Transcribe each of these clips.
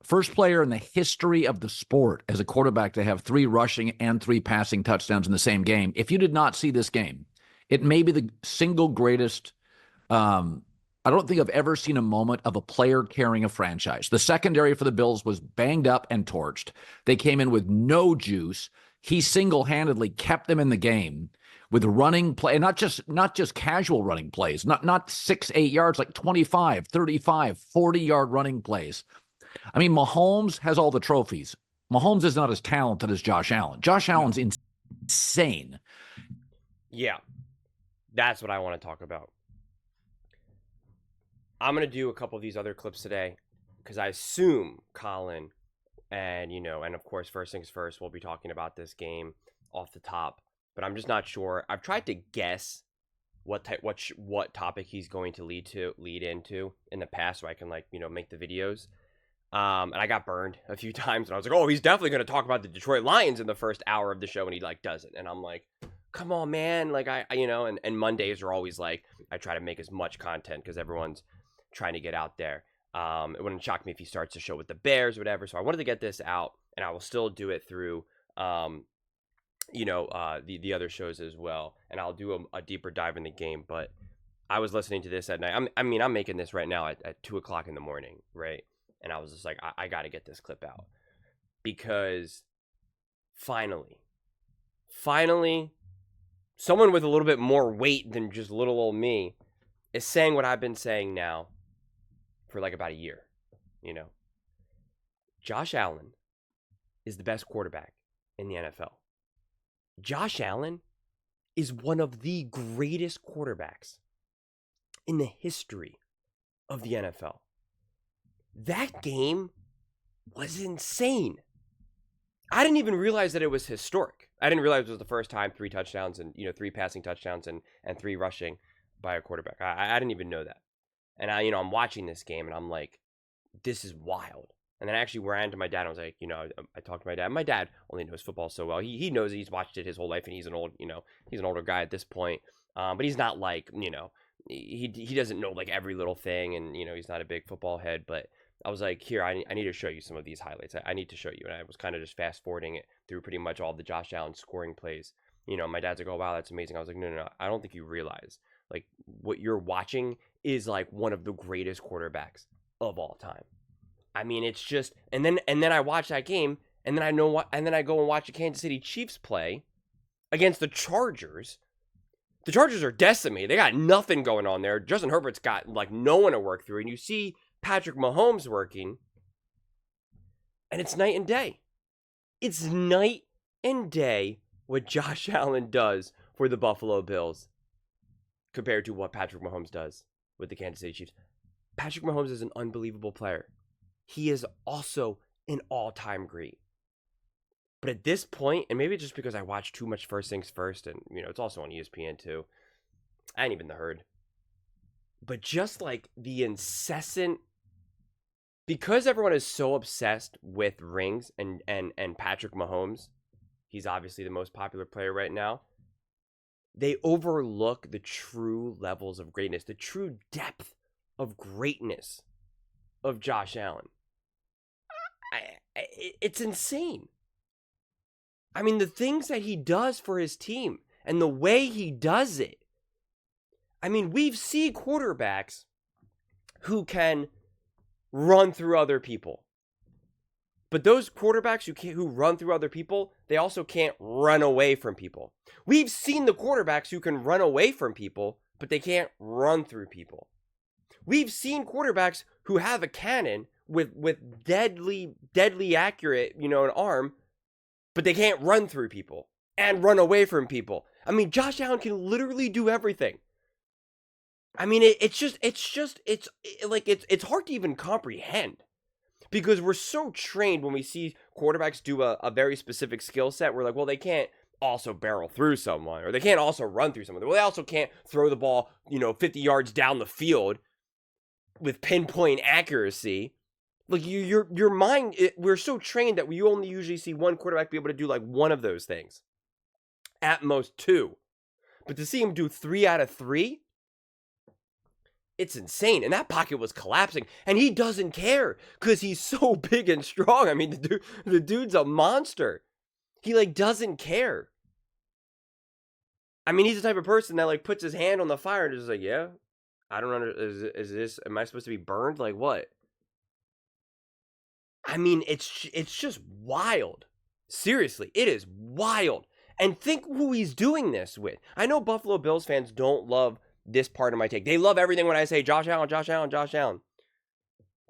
First player in the history of the sport as a quarterback to have 3 rushing and 3 passing touchdowns in the same game. If you did not see this game, it may be the single greatest. I don't think I've ever seen a moment of a player carrying a franchise. The secondary for the Bills was banged up and torched. They came in with no juice. He single-handedly kept them in the game with running play, not just casual running plays, not 6-8 yards, like 25, 35, 40-yard running plays. I mean, Mahomes has all the trophies. Mahomes is not as talented as Josh Allen. Josh Allen's insane. Yeah, that's what I want to talk about. I'm going to do a couple of these other clips today because I assume Colin and of course, first things first, we'll be talking about this game off the top, but I'm just not sure. I've tried to guess what topic he's going to lead into in the past so I can make the videos. And I got burned a few times and I was like, oh, he's definitely going to talk about the Detroit Lions in the first hour of the show, and he doesn't. And I'm like, come on, man. And Mondays are always I try to make as much content because everyone's trying to get out there. It wouldn't shock me if he starts the show with the Bears or whatever. So I wanted to get this out, and I will still do it through, the other shows as well. And I'll do a deeper dive in the game. But I was listening to this at night. I'm making this right now at 2:00 in the morning, right? And I was just like, I got to get this clip out because finally, someone with a little bit more weight than just little old me is saying what I've been saying now for about a year. Josh Allen is the best quarterback in the NFL. Josh Allen is one of the greatest quarterbacks in the history of the NFL. That game was insane. I didn't even realize that it was historic. I didn't realize it was the first time 3 touchdowns and 3 passing touchdowns and 3 rushing by a quarterback. I didn't even know that. And I'm watching this game and I'm like, this is wild. And then I actually ran to my dad and I was like, I talked to my dad. My dad only knows football so well. He knows it. He's watched it his whole life, and he's an older guy at this point. But he's not he doesn't know every little thing, and he's not a big football head. But I was like, here, I need to show you some of these highlights. I need to show you. And I was kind of just fast forwarding it through pretty much all the Josh Allen scoring plays. My dad's like, oh wow, that's amazing. I was like, no, I don't think you realize what you're watching is one of the greatest quarterbacks of all time. I mean, it's just, and then I watch that game, and then I go and watch the Kansas City Chiefs play against the Chargers. The Chargers are decimated. They got nothing going on there. Justin Herbert's got no one to work through, and you see Patrick Mahomes working, and it's night and day. It's night and day what Josh Allen does for the Buffalo Bills compared to what Patrick Mahomes does with the Kansas City Chiefs. Patrick Mahomes is an unbelievable player. He is also an all-time great. But at this point, and maybe just because I watch too much First Things First, and it's also on ESPN too. I ain't even the herd. But just the incessant, because everyone is so obsessed with rings and Patrick Mahomes, he's obviously the most popular player right now. They overlook the true levels of greatness, the true depth of greatness of Josh Allen. It's insane. I mean, the things that he does for his team and the way he does it. I mean, we've seen quarterbacks who can run through other people. But those quarterbacks who run through other people, they also can't run away from people. We've seen the quarterbacks who can run away from people, but they can't run through people. We've seen quarterbacks who have a cannon with deadly accurate, an arm, but they can't run through people and run away from people. I mean, Josh Allen can literally do everything. I mean, it's hard to even comprehend because we're so trained when we see quarterbacks do a very specific skill set. We're like, well, they can't also barrel through someone, or they can't also run through someone. Well, they also can't throw the ball, 50 yards down the field with pinpoint accuracy. Your mind, we're so trained that we only usually see one quarterback be able to do one of those things. At most 2. But to see him do 3 out of 3, It's insane. And that pocket was collapsing. And he doesn't care because he's so big and strong. I mean, the dude's a monster. He, like, doesn't care. I mean, he's the type of person that, like, puts his hand on the fire and is like, yeah, I don't understand. Is this, am I supposed to be burned? Like, what? I mean, it's just wild. Seriously, it is wild. And think who he's doing this with. I know Buffalo Bills fans don't love this part of my take. They love everything when I say Josh Allen, Josh Allen, Josh Allen.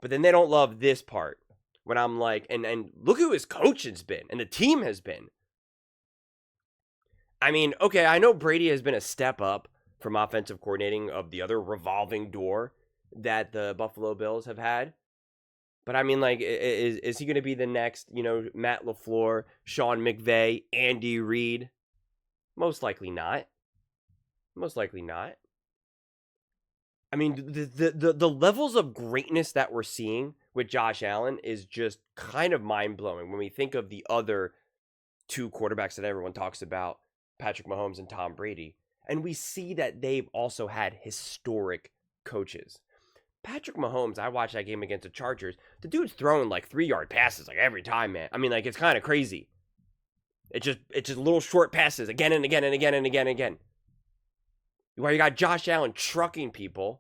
But then they don't love this part when I'm like, and look who his coach has been and the team has been. I mean, okay, I know Brady has been a step up from offensive coordinating of the other revolving door that the Buffalo Bills have had. But I mean, like, is he going to be the next, Matt LaFleur, Sean McVay, Andy Reid? Most likely not. Most likely not. I mean, the levels of greatness that we're seeing with Josh Allen is just kind of mind-blowing when we think of the other two quarterbacks that everyone talks about, Patrick Mahomes and Tom Brady. And we see that they've also had historic coaches. Patrick Mahomes, I watched that game against the Chargers. The dude's throwing like 3-yard passes like every time, man. I mean, like, it's kind of crazy. It's just little short passes again and again and again and again and again. Where you got Josh Allen trucking people,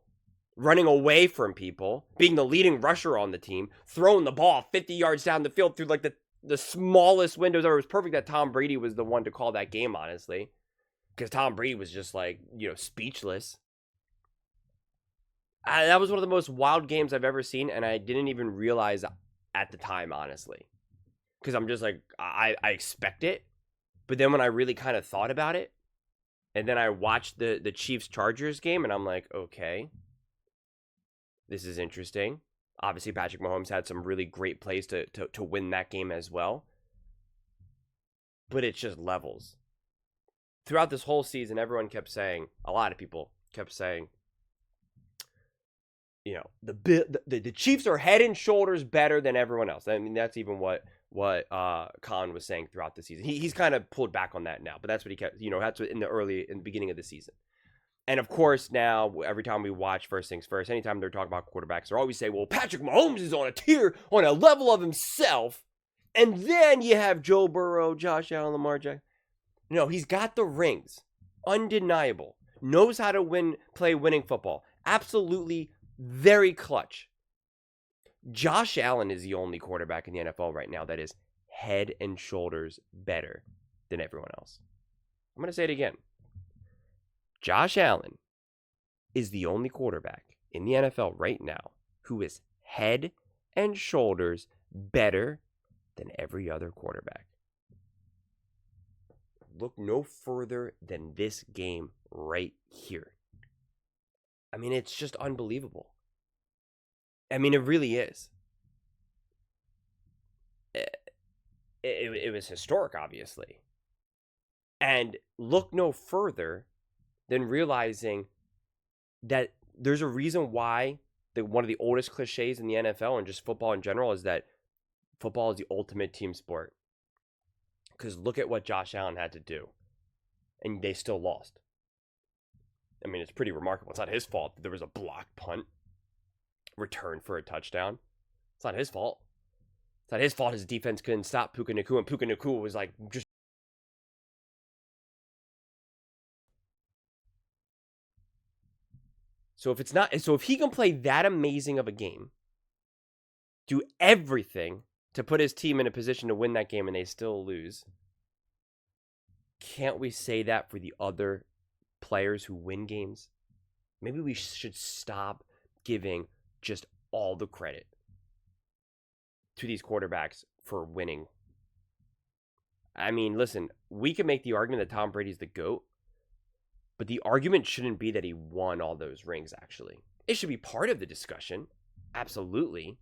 running away from people, being the leading rusher on the team, throwing the ball 50 yards down the field through like the smallest windows ever. It was perfect that Tom Brady was the one to call that game, honestly. Because Tom Brady was just like, speechless. That was one of the most wild games I've ever seen, and I didn't even realize at the time, honestly. Because I'm just like, I expect it. But then when I really kind of thought about it, and then I watched the Chiefs-Chargers game, and I'm like, okay, this is interesting. Obviously, Patrick Mahomes had some really great plays to win that game as well. But it's just levels. Throughout this whole season, everyone kept saying, a lot of people kept saying, the Chiefs are head and shoulders better than everyone else. I mean, that's even what Colin was saying throughout the season. He's kind of pulled back on that now, but that's what he kept, that's what in the beginning of the season. And of course, now every time we watch First Things First, anytime they're talking about quarterbacks, they always say, well, Patrick Mahomes is on a tier, on a level of himself. And then you have Joe Burrow, Josh Allen, Lamar Jackson. No, he's got the rings. Undeniable. Knows how to play winning football. Absolutely very clutch. Josh Allen is the only quarterback in the NFL right now that is head and shoulders better than everyone else. I'm going to say it again. Josh Allen is the only quarterback in the NFL right now who is head and shoulders better than every other quarterback. Look no further than this game right here. I mean, it's just unbelievable. I mean, it really is. It was historic, obviously. And look no further than realizing that there's a reason why one of the oldest cliches in the NFL and just football in general is that football is the ultimate team sport. Because look at what Josh Allen had to do. And they still lost. I mean, it's pretty remarkable. It's not his fault that there was a blocked punt return for a touchdown. It's not his fault. It's not his fault his defense couldn't stop Puka Nacua, and Puka Nacua was like just. So if he can play that amazing of a game, do everything to put his team in a position to win that game and they still lose, can't we say that for the other players who win games? Maybe we should stop giving just all the credit to these quarterbacks for winning. I mean, listen, we can make the argument that Tom Brady's the GOAT, but the argument shouldn't be that he won all those rings, actually. It should be part of the discussion. Absolutely.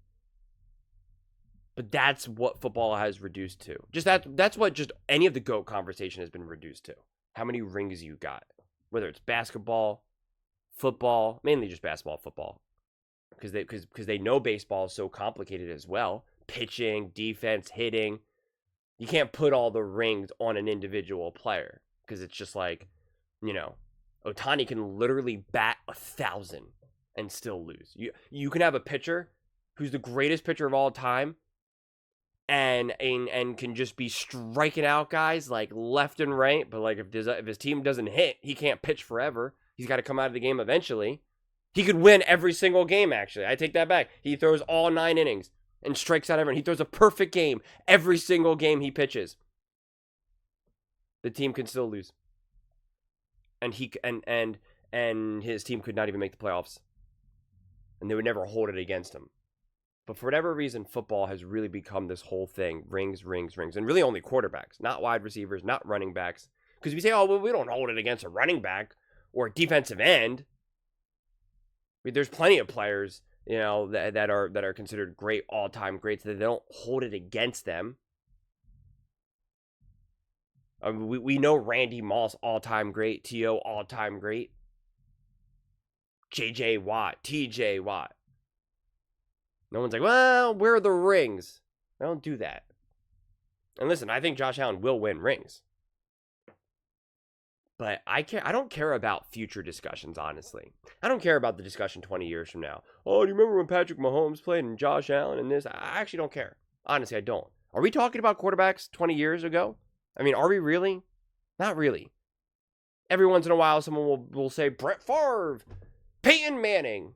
But that's what football has reduced to. That's what just any of the GOAT conversation has been reduced to. How many rings you got. Whether it's basketball, football, mainly just basketball, football. Because they know baseball is so complicated as well. Pitching, defense, hitting. You can't put all the rings on an individual player. Because it's just like, Ohtani can literally bat 1,000. and still lose. You can have a pitcher who's the greatest pitcher of all time and can just be striking out guys like left and right, but like if his team doesn't hit, he can't pitch forever. He's got to come out of the game eventually. He could win every single game, actually. I take that back. He throws all 9 innings and strikes out everyone. He throws a perfect game every single game he pitches. The team can still lose. And his team could not even make the playoffs. And they would never hold it against him. But for whatever reason, football has really become this whole thing. Rings. And really only quarterbacks. Not wide receivers, not running backs. Because we say, oh, well, we don't hold it against a running back or a defensive end. There's plenty of players, you know, that are considered great, all-time greats, that they don't hold it against them. We know Randy Moss, all-time great. T.O., all-time great. J.J. Watt, T.J. Watt. No one's like, well, where are the rings? I don't do that. And listen, I think Josh Allen will win rings. But I don't care about future discussions, honestly. I don't care about the discussion 20 years from now. Oh, do you remember when Patrick Mahomes played and Josh Allen and this? I actually don't care. Honestly, I don't. Are we talking about quarterbacks 20 years ago? I mean, are we really? Not really. Every once in a while, someone will say Brett Favre, Peyton Manning,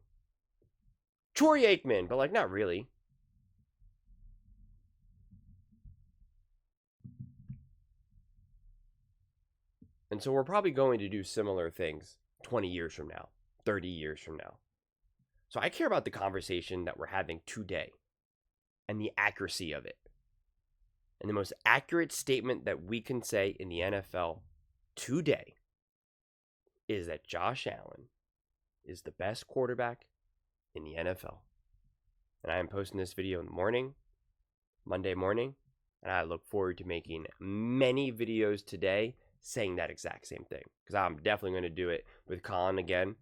Troy Aikman, but like, not really. And so we're probably going to do similar things 20 years from now, 30 years from now. So I care about the conversation that we're having today and the accuracy of it. And the most accurate statement that we can say in the NFL today is that Josh Allen is the best quarterback in the NFL. And I am posting this video in the morning, Monday morning, and I look forward to making many videos today saying that exact same thing, because I'm definitely going to do it with Colin again.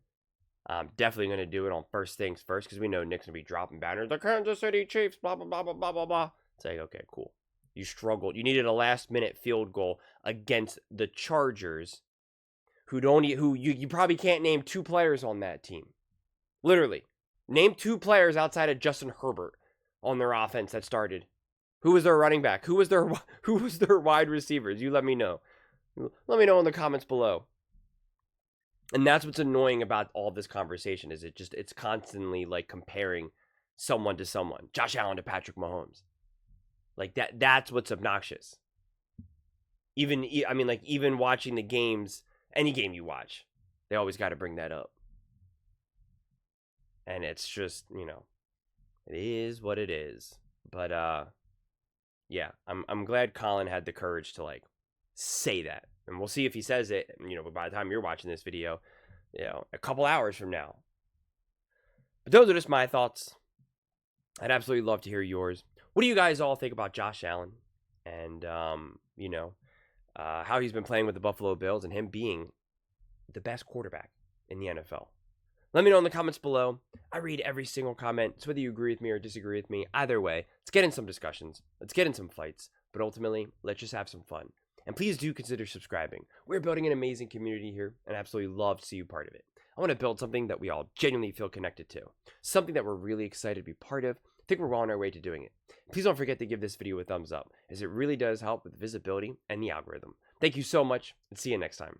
I'm definitely going to do it on First Things First, because we know Nick's going to be dropping banners. The Kansas City Chiefs, blah, blah, blah, blah, blah, blah, blah. It's like, okay, cool. You struggled. You needed a last-minute field goal against the Chargers, who you probably can't name 2 players on that team. Literally. Name 2 players outside of Justin Herbert on their offense that started. Who was their running back? Who was their wide receivers? You let me know. Let me know in the comments below. And that's what's annoying about all this conversation, is it's constantly like comparing someone to someone. Josh Allen to Patrick Mahomes. Like that's what's obnoxious. Even watching the games, any game you watch, they always got to bring that up. And it's just, it is what it is. But yeah, I'm glad Colin had the courage to like say that. And we'll see if he says it, but by the time you're watching this video, a couple hours from now. But those are just my thoughts. I'd absolutely love to hear yours. What do you guys all think about Josh Allen and, how he's been playing with the Buffalo Bills and him being the best quarterback in the NFL? Let me know in the comments below. I read every single comment. So whether you agree with me or disagree with me, either way, let's get in some discussions. Let's get in some fights. But ultimately, let's just have some fun. And please do consider subscribing. We're building an amazing community here, and I absolutely love to see you part of it. I want to build something that we all genuinely feel connected to. Something that we're really excited to be part of. I think we're well on our way to doing it. Please don't forget to give this video a thumbs up, as it really does help with visibility and the algorithm. Thank you so much, and see you next time.